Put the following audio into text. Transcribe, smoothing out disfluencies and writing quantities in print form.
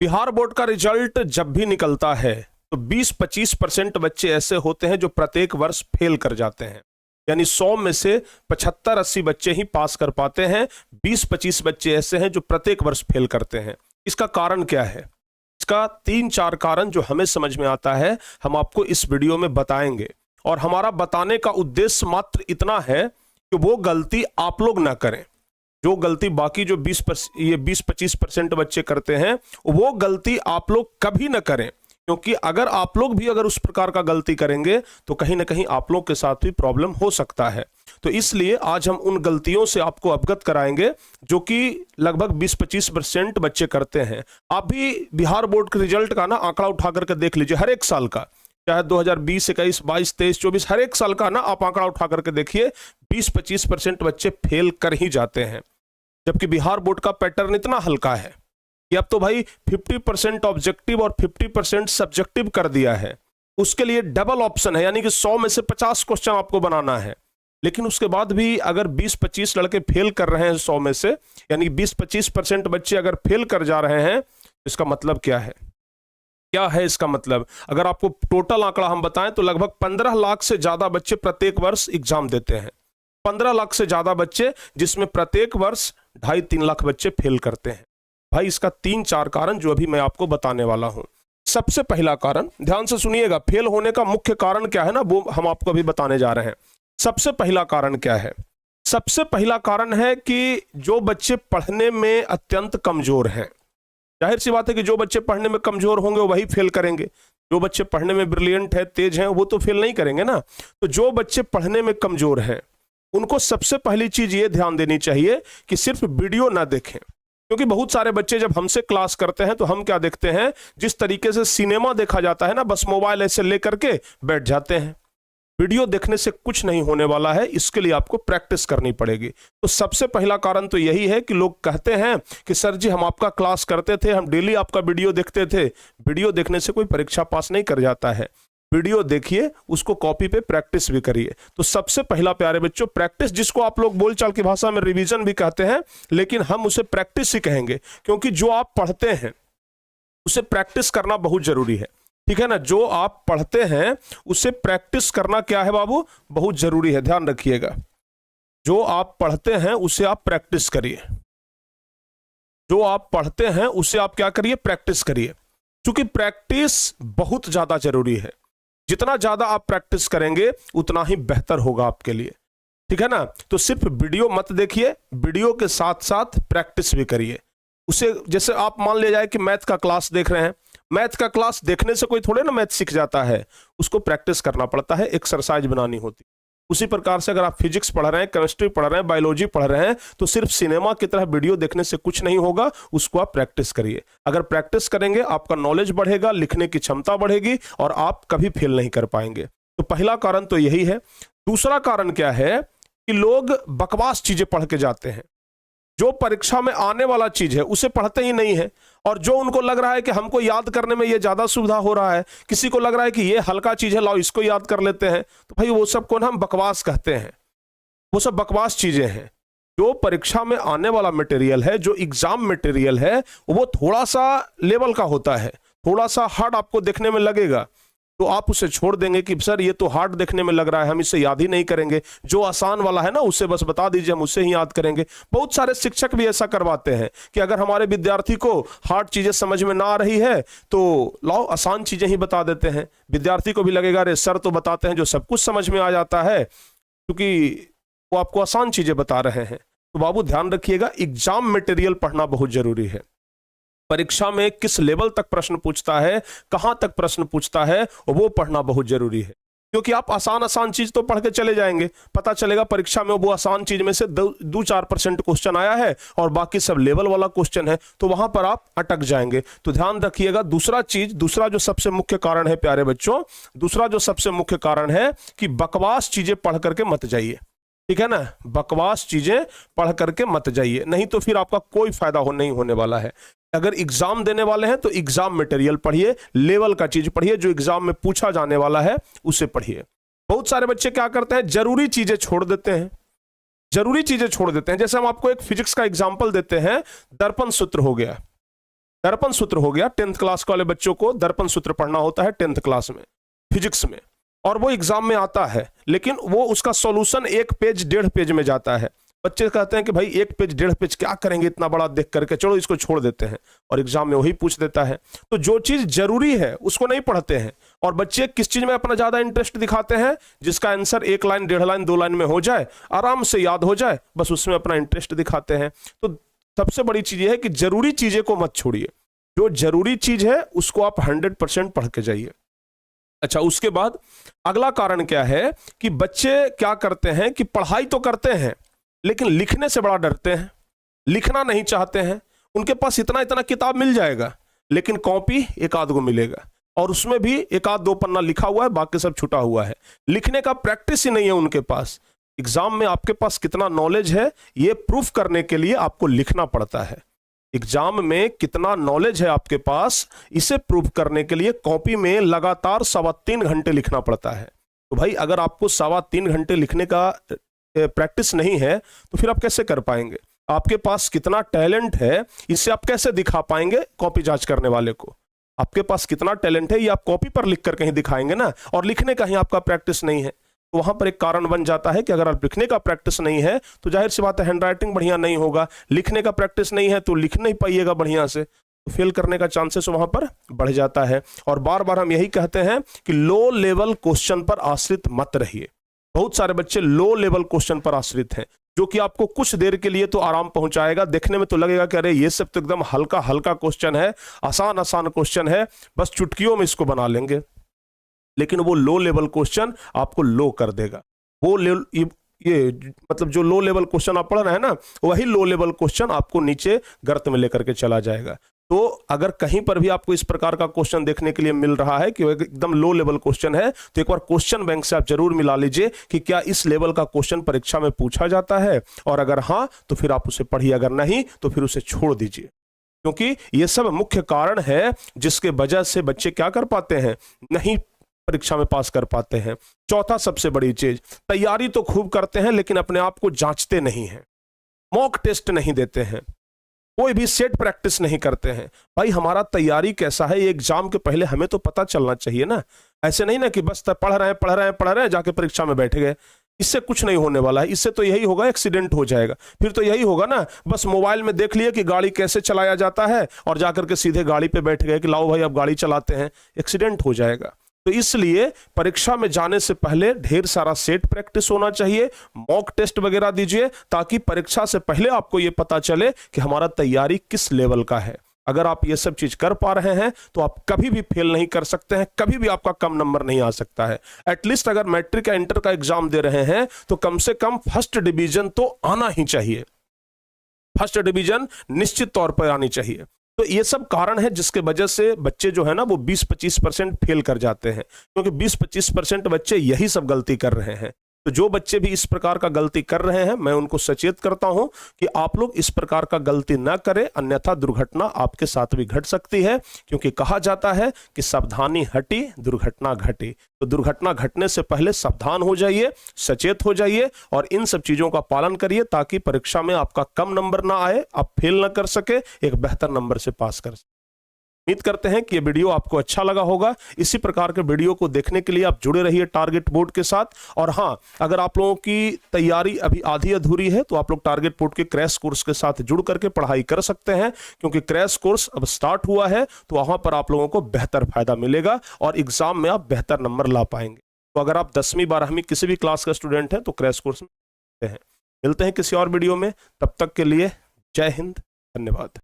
Bihar board का result जब भी निकलता है तो 20-25% बच्चे ऐसे होते हैं जो प्रत्येक वर्ष फेल कर जाते हैं। यानी 100 में से 75-80 बच्चे ही पास कर पाते हैं। 20-25 बच्चे ऐसे हैं जो प्रत्येक वर्ष फेल करते हैं। इसका कारण क्या है? इसका 3-4 कारण जो हमें समझ में आता है हम आपको इस वीडियो में बताएंगे। और हमारा बताने का उद्देश्य मात्र इतना है कि वो गलती आप लोग ना करें जो गलती बाकी जो 20-25% बच्चे करते हैं, वो गलती आप लोग कभी ना करें। क्योंकि अगर आप लोग भी उस प्रकार का गलती करेंगे तो कहीं ना कहीं आप लोग के साथ भी प्रॉब्लम हो सकता है। तो इसलिए आज हम उन गलतियों से आपको अवगत कराएंगे जो कि लगभग 20-25% बच्चे करते हैं। आप भी बिहार बोर्ड के रिजल्ट का ना आंकड़ा उठा करके देख लीजिए, हर एक साल का, चाहे 2020, 21, 22, 23, 24, हर एक साल का ना आप आंकड़ा उठा करके देखिए, 20-25% बच्चे फेल कर ही जाते हैं। जबकि बिहार बोर्ड का पैटर्न इतना हल्का है कि अब तो भाई 50% ऑब्जेक्टिव और 50% सब्जेक्टिव कर दिया है। उसके लिए डबल ऑप्शन है, यानी कि 100 में से 50 क्वेश्चन आपको बनाना है। लेकिन उसके बाद भी अगर 20-25 लड़के फेल कर रहे हैं 100 में से, यानी 20-25% बच्चे अगर फेल कर जा रहे हैं, इसका मतलब क्या है? क्या है इसका मतलब? अगर आपको टोटल आंकड़ा हम बताएं तो लगभग 15 लाख से ज्यादा बच्चे प्रत्येक वर्ष एग्जाम देते हैं। 15 लाख से ज्यादा बच्चे, जिसमें प्रत्येक वर्ष 2.5-3 लाख बच्चे फेल करते हैं। भाई इसका 3-4 कारण जो अभी मैं आपको बताने वाला हूं। सबसे पहला कारण, ध्यान से सुनिएगा, फेल होने का मुख्य कारण क्या है ना, वो हम आपको अभी बताने जा रहे हैं। सबसे पहला कारण क्या है? सबसे पहला कारण है कि जो बच्चे पढ़ने में अत्यंत कमजोर हैं। जाहिर सी बात है कि जो बच्चे पढ़ने में कमजोर होंगे वही फेल करेंगे। जो बच्चे पढ़ने में ब्रिलियंट है, तेज हैं, वो तो फेल नहीं करेंगे ना। तो जो बच्चे पढ़ने में कमजोर हैं उनको सबसे पहली चीज ये ध्यान देनी चाहिए कि सिर्फ वीडियो ना देखें। क्योंकि बहुत सारे बच्चे जब हमसे क्लास करते हैं तो हम क्या देखते हैं, जिस तरीके से सिनेमा देखा जाता है ना, बस मोबाइल ऐसे लेकर के बैठ जाते हैं। वीडियो देखने से कुछ नहीं होने वाला है, इसके लिए आपको प्रैक्टिस करनी पड़ेगी। तो सबसे पहला कारण तो यही है कि लोग कहते हैं कि सर जी हम आपका क्लास करते थे, हम डेली आपका वीडियो देखते थे। वीडियो देखने से कोई परीक्षा पास नहीं कर जाता है। वीडियो देखिए, उसको कॉपी पे प्रैक्टिस भी करिए। तो सबसे पहला प्यारे बच्चों, प्रैक्टिस, जिसको आप लोग बोलचाल की भाषा में रिवीजन भी कहते हैं, लेकिन हम उसे प्रैक्टिस ही कहेंगे। क्योंकि जो आप पढ़ते हैं उसे प्रैक्टिस करना बहुत जरूरी है। ठीक है ना? जो आप पढ़ते हैं उसे प्रैक्टिस करना क्या है बाबू, बहुत जरूरी है। ध्यान रखिएगा, जो आप पढ़ते हैं उसे आप प्रैक्टिस करिए। जो आप पढ़ते हैं उसे आप क्या करिए, प्रैक्टिस करिए। क्योंकि प्रैक्टिस बहुत ज्यादा जरूरी है। जितना ज्यादा आप प्रैक्टिस करेंगे उतना ही बेहतर होगा आपके लिए। ठीक है ना? तो सिर्फ वीडियो मत देखिए, वीडियो के साथ साथ प्रैक्टिस भी करिए उसे। जैसे आप मान ले जाए कि मैथ का क्लास देख रहे हैं, मैथ का क्लास देखने से कोई थोड़े ना मैथ सीख जाता है, उसको प्रैक्टिस करना पड़ता है, एक्सरसाइज बनानी होती है। उसी प्रकार से अगर आप फिजिक्स पढ़ रहे हैं, केमिस्ट्री पढ़ रहे हैं, बायोलॉजी पढ़ रहे हैं, तो सिर्फ सिनेमा की तरह वीडियो देखने से कुछ नहीं होगा, उसको आप प्रैक्टिस करिए। अगर प्रैक्टिस करेंगे आपका नॉलेज बढ़ेगा, लिखने की क्षमता बढ़ेगी और आप कभी फेल नहीं कर पाएंगे। तो पहला कारण तो यही है। दूसरा कारण क्या है कि लोग बकवास चीजें पढ़ के जाते हैं। जो परीक्षा में आने वाला चीज है उसे पढ़ते ही नहीं है। और जो उनको लग रहा है कि हमको याद करने में ये ज्यादा सुविधा हो रहा है, किसी को लग रहा है कि ये हल्का चीज है, लाओ इसको याद कर लेते हैं, तो भाई वो सब को ना हम बकवास कहते हैं। वो सब बकवास चीजें हैं। जो परीक्षा में आने वाला मटेरियल है, जो एग्जाम मटेरियल है, वो थोड़ा सा लेवल का होता है, थोड़ा सा हार्ड आपको देखने में लगेगा, तो आप उसे छोड़ देंगे कि सर ये तो हार्ड देखने में लग रहा है, हम इसे याद ही नहीं करेंगे। जो आसान वाला है ना उसे बस बता दीजिए, हम उसे ही याद करेंगे। बहुत सारे शिक्षक भी ऐसा करवाते हैं कि अगर हमारे विद्यार्थी को हार्ड चीजें समझ में ना आ रही है तो लाओ आसान चीजें ही बता देते हैं। विद्यार्थी को भी लगेगा अरे सर तो बताते हैं जो सब कुछ समझ में आ जाता है, क्योंकि वो आपको आसान चीजें बता रहे हैं। तो बाबू ध्यान रखिएगा, एग्जाम मटेरियल पढ़ना बहुत जरूरी है। परीक्षा में किस लेवल तक प्रश्न पूछता है, कहां तक प्रश्न पूछता है, वो पढ़ना बहुत जरूरी है। क्योंकि आप आसान चीज तो पढ़ के चले जाएंगे, पता चलेगा परीक्षा में वो आसान चीज में से 2-4% क्वेश्चन आया है और बाकी सब लेवल वाला क्वेश्चन है, तो वहां पर आप अटक जाएंगे। तो ध्यान रखिएगा। दूसरा जो सबसे मुख्य कारण है प्यारे बच्चों, दूसरा जो सबसे मुख्य कारण है कि बकवास चीजें पढ़ करके मत जाइए। ठीक है ना? बकवास चीजें पढ़ करके मत जाइए, नहीं तो फिर आपका कोई फायदा नहीं होने वाला है। अगर एग्जाम देने वाले हैं तो एग्जाम मटेरियल पढ़िए, लेवल का चीज पढ़िए, जो एग्जाम में पूछा जाने वाला है उसे पढ़िए। बहुत सारे बच्चे क्या करते हैं, जरूरी चीजें छोड़ देते हैं। जरूरी चीजें छोड़ देते हैं। जैसे हम आपको एक फिजिक्स का एग्जांपल देते हैं, दर्पण सूत्र हो गया। दर्पण सूत्र हो गया, 10th क्लास वाले बच्चों को दर्पण सूत्र पढ़ना होता है 10th क्लास में फिजिक्स में, और वो एग्जाम में आता है, लेकिन वो उसका सॉल्यूशन 1 पेज 1.5 पेज में जाता है। बच्चे कहते हैं कि भाई 1 पेज 1.5 पेज क्या करेंगे इतना बड़ा देख करके, चलो इसको छोड़ देते हैं, और एग्जाम में वही पूछ देता है। तो जो चीज जरूरी है उसको नहीं पढ़ते हैं, और बच्चे किस चीज में अपना ज्यादा इंटरेस्ट दिखाते हैं, जिसका आंसर 1 लाइन 1.5 लाइन 2 लाइन में हो जाए, आराम से याद हो जाए, बस उसमें अपना इंटरेस्ट दिखाते हैं। तो सबसे बड़ी चीज ये है कि जरूरी चीजें को मत छोड़िए, जो जरूरी चीज है उसको आप 100% पढ़ के जाइए। अच्छा, उसके बाद अगला कारण क्या है कि बच्चे क्या करते हैं कि पढ़ाई तो करते हैं लेकिन लिखने से बड़ा डरते हैं, लिखना नहीं चाहते हैं। उनके पास इतना इतना किताब मिल जाएगा, लेकिन कॉपी एक आध गो मिलेगा, और उसमें भी 1 आध 2 पन्ना लिखा हुआ है, बाकी सब छुटा हुआ है। लिखने का प्रैक्टिस ही नहीं है उनके पास। एग्जाम में आपके पास कितना नॉलेज है ये प्रूफ करने के लिए आपको लिखना पड़ता है। एग्जाम में कितना नॉलेज है आपके पास, इसे प्रूफ करने के लिए कॉपी में लगातार 3.25 घंटे लिखना पड़ता है। तो भाई अगर आपको 3.25 घंटे लिखने का प्रैक्टिस नहीं है तो फिर आप कैसे कर पाएंगे? आपके पास कितना टैलेंट है इससे आप कैसे दिखा पाएंगे कॉपी जांच करने वाले को? आपके पास कितना टैलेंट है ये आप कॉपी पर लिख कर कहीं दिखाएंगे ना, और लिखने का ही आपका प्रैक्टिस नहीं है, तो वहां पर एक कारण बन जाता है कि अगर आप लिखने का प्रैक्टिस नहीं है तो जाहिर सी बात है हैंडराइटिंग बढ़िया नहीं होगा। लिखने का प्रैक्टिस नहीं है तो लिख नहीं पाइएगा बढ़िया से, तो फेल करने का चांसेस वहां पर बढ़ जाता है। और बार बार हम यही कहते हैं कि लो लेवल क्वेश्चन पर आश्रित मत रहिए। बहुत सारे बच्चे लो लेवल क्वेश्चन पर आश्रित हैं, जो कि आपको कुछ देर के लिए तो आराम पहुंचाएगा, देखने में तो लगेगा कि अरे ये सब तो एकदम हल्का हल्का क्वेश्चन है, आसान आसान क्वेश्चन है, बस चुटकियों में इसको बना लेंगे, लेकिन वो लो लेवल क्वेश्चन आपको लो कर देगा। वो ये मतलब जो लो लेवल क्वेश्चन आप पढ़ रहे हैं ना, वही लो लेवल क्वेश्चन आपको नीचे गर्त में लेकर के चला जाएगा। तो अगर कहीं पर भी आपको इस प्रकार का क्वेश्चन देखने के लिए मिल रहा है कि वो एकदम लो लेवल क्वेश्चन है, तो एक बार क्वेश्चन बैंक से आप जरूर मिला लीजिए कि क्या इस लेवल का क्वेश्चन परीक्षा में पूछा जाता है, और अगर हाँ तो फिर आप उसे पढ़िए, अगर नहीं तो फिर उसे छोड़ दीजिए। क्योंकि ये सब मुख्य कारण है जिसके वजह से बच्चे क्या कर पाते हैं, नहीं परीक्षा में पास कर पाते हैं। चौथा सबसे बड़ी चीज, तैयारी तो खूब करते हैं लेकिन अपने आप को जांचते नहीं हैं, मॉक टेस्ट नहीं देते हैं, कोई भी सेट प्रैक्टिस नहीं करते हैं। भाई हमारा तैयारी कैसा है ये एग्जाम के पहले हमें तो पता चलना चाहिए ना। ऐसे नहीं ना कि बस पढ़ रहे हैं जाके परीक्षा में बैठ गए, इससे कुछ नहीं होने वाला है। इससे तो यही होगा, एक्सीडेंट हो जाएगा। फिर तो यही होगा ना, बस मोबाइल में देख लिया कि गाड़ी कैसे चलाया जाता है और जाकर के सीधे गाड़ी पे बैठ गए कि लाओ भाई अब गाड़ी चलाते हैं, एक्सीडेंट हो जाएगा। तो इसलिए परीक्षा में जाने से पहले ढेर सारा सेट प्रैक्टिस होना चाहिए, मॉक टेस्ट वगैरह दीजिए, ताकि परीक्षा से पहले आपको यह पता चले कि हमारा तैयारी किस लेवल का है। अगर आप ये सब चीज कर पा रहे हैं तो आप कभी भी फेल नहीं कर सकते हैं, कभी भी आपका कम नंबर नहीं आ सकता है। एटलीस्ट अगर मैट्रिक या इंटर का एग्जाम दे रहे हैं तो कम से कम फर्स्ट डिवीजन तो आना ही चाहिए, फर्स्ट डिवीजन निश्चित तौर पर आनी चाहिए। तो ये सब कारण है जिसके वजह से बच्चे जो है ना वो 20-25% फेल कर जाते हैं, क्योंकि 20-25% बच्चे यही सब गलती कर रहे हैं। तो जो बच्चे भी इस प्रकार का गलती कर रहे हैं मैं उनको सचेत करता हूं कि आप लोग इस प्रकार का गलती ना करें, अन्यथा दुर्घटना आपके साथ भी घट सकती है। क्योंकि कहा जाता है कि सावधानी हटी दुर्घटना घटी। तो दुर्घटना घटने से पहले सावधान हो जाइए, सचेत हो जाइए और इन सब चीजों का पालन करिए, ताकि परीक्षा में आपका कम नंबर ना आए, आप फेल ना कर सके, एक बेहतर नंबर से पास कर सके। उम्मीद करते हैं कि ये वीडियो आपको अच्छा लगा होगा। इसी प्रकार के वीडियो को देखने के लिए आप जुड़े रहिए टारगेट बोर्ड के साथ। और हाँ, अगर आप लोगों की तैयारी अभी आधी अधूरी है तो आप लोग टारगेट बोर्ड के क्रैश कोर्स के साथ जुड़ करके पढ़ाई कर सकते हैं, क्योंकि क्रैश कोर्स अब स्टार्ट हुआ है तो वहां पर आप लोगों को बेहतर फायदा मिलेगा और एग्जाम में आप बेहतर नंबर ला पाएंगे। तो अगर आप 10वीं 12वीं किसी भी क्लास का स्टूडेंट हैं तो क्रैश कोर्स में मिलते हैं किसी और वीडियो में। तब तक के लिए जय हिंद, धन्यवाद।